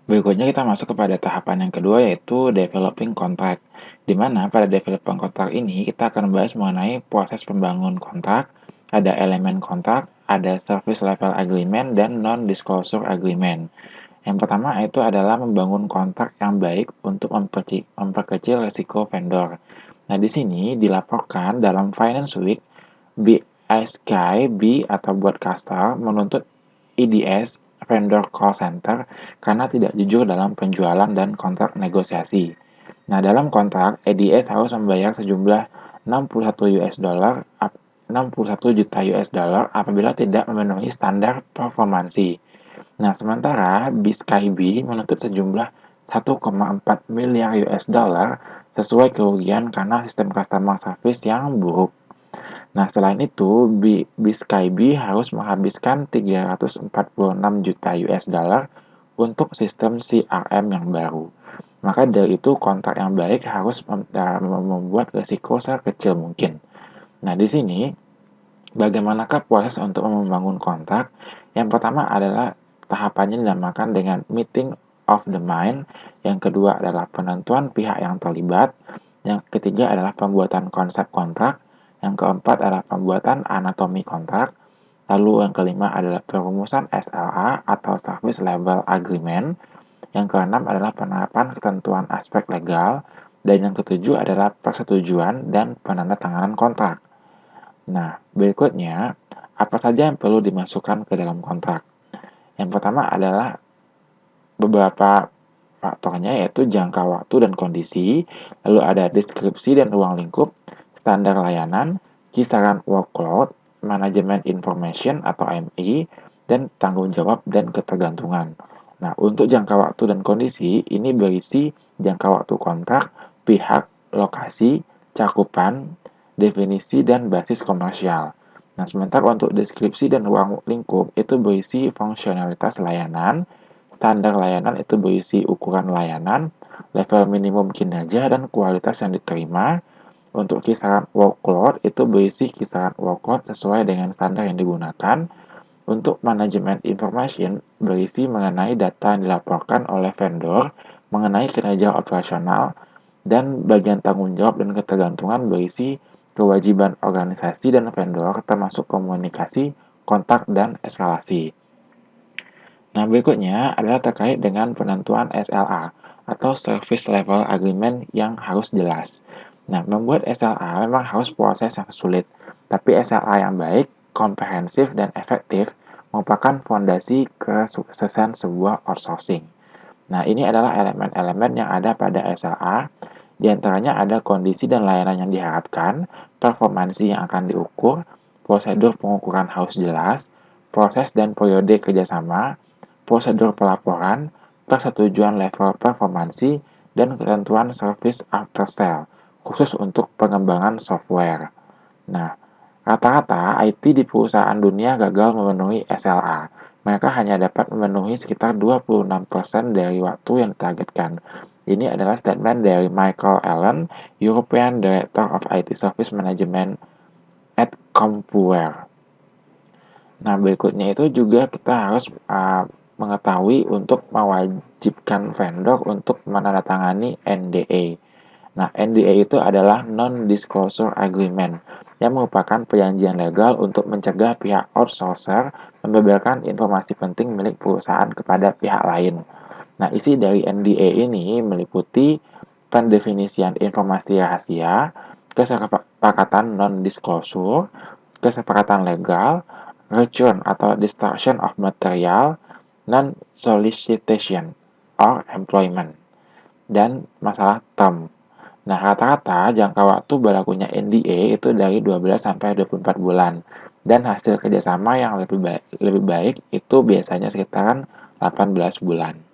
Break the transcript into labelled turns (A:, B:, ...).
A: Berikutnya kita masuk kepada tahapan yang kedua yaitu developing contract. Di mana pada developing contract ini kita akan membahas mengenai proses pembangun kontrak, ada elemen kontrak, ada service level agreement dan non-disclosure agreement. Yang pertama itu adalah membangun kontrak yang baik untuk memperkecil risiko vendor. Nah, di sini dilaporkan dalam Finance Week, BSKB atau Broadcaster menuntut EDS vendor call center karena tidak jujur dalam penjualan dan kontrak negosiasi. Nah, dalam kontrak, EDS harus membayar sejumlah 61 US dollar 61 juta US dollar apabila tidak memenuhi standar performansi. Nah, sementara BSKB menuntut sejumlah 1,4 miliar US dollar sesuai kerugian karena sistem customer service yang buruk. Nah, selain itu, BSKB harus menghabiskan 346 juta US dollar untuk sistem CRM yang baru. Maka dari itu, kontrak yang baik harus membuat risiko sekecil mungkin. Nah, di sini, bagaimanakah proses untuk membangun kontrak? Yang pertama adalah tahapannya dinamakan dengan meeting of the mind. Yang kedua adalah penentuan pihak yang terlibat. Yang ketiga adalah pembuatan konsep kontrak. Yang keempat adalah pembuatan anatomi kontrak. Lalu yang kelima adalah perumusan SLA atau Service Level Agreement. Yang keenam adalah penerapan ketentuan aspek legal. Dan yang ketujuh adalah persetujuan dan penandatanganan kontrak. Nah, berikutnya, apa saja yang perlu dimasukkan ke dalam kontrak? Yang pertama adalah beberapa faktornya yaitu jangka waktu dan kondisi, lalu ada deskripsi dan ruang lingkup, standar layanan, kisaran workload, manajemen information atau MI, dan tanggung jawab dan ketergantungan. Nah, untuk jangka waktu dan kondisi, ini berisi jangka waktu kontrak, pihak, lokasi, cakupan, definisi, dan basis komersial. Nah, sementara untuk deskripsi dan ruang lingkup itu berisi fungsionalitas layanan, standar layanan itu berisi ukuran layanan, level minimum kinerja, dan kualitas yang diterima. Untuk kisaran workload itu berisi kisaran workload sesuai dengan standar yang digunakan. Untuk manajemen information berisi mengenai data yang dilaporkan oleh vendor mengenai kinerja operasional, dan bagian tanggung jawab dan ketergantungan berisi kewajiban organisasi dan vendor termasuk komunikasi, kontak, dan eskalasi. Nah, berikutnya adalah terkait dengan penentuan SLA atau Service Level Agreement yang harus jelas. Nah, membuat SLA memang harus proses yang sulit, tapi SLA yang baik, komprehensif, dan efektif merupakan fondasi kesuksesan sebuah outsourcing. Nah, ini adalah elemen-elemen yang ada pada SLA. Di antaranya ada kondisi dan layanan yang diharapkan, performansi yang akan diukur, prosedur pengukuran harus jelas, proses dan periode kerjasama, prosedur pelaporan, persetujuan level performansi, dan ketentuan service after sale, khusus untuk pengembangan software. Nah, rata-rata IT di perusahaan dunia gagal memenuhi SLA. Mereka hanya dapat memenuhi sekitar 26% dari waktu yang ditargetkan. Ini adalah statement dari Michael Allen, European Director of IT Service Management at Compuware. Nah, berikutnya itu juga kita harus mengetahui untuk mewajibkan vendor untuk menandatangani NDA. Nah, NDA itu adalah Non-Disclosure Agreement yang merupakan perjanjian legal untuk mencegah pihak outsourcer membeberkan informasi penting milik perusahaan kepada pihak lain. Nah, isi dari NDA ini meliputi pendefinisian informasi rahasia, kesepakatan non-disclosure, kesepakatan legal, return atau destruction of material, non-solicitation or employment, dan masalah term. Nah, rata-rata jangka waktu berlakunya NDA itu dari 12 sampai 24 bulan. Dan hasil kerjasama yang lebih baik itu biasanya sekitaran 18 bulan.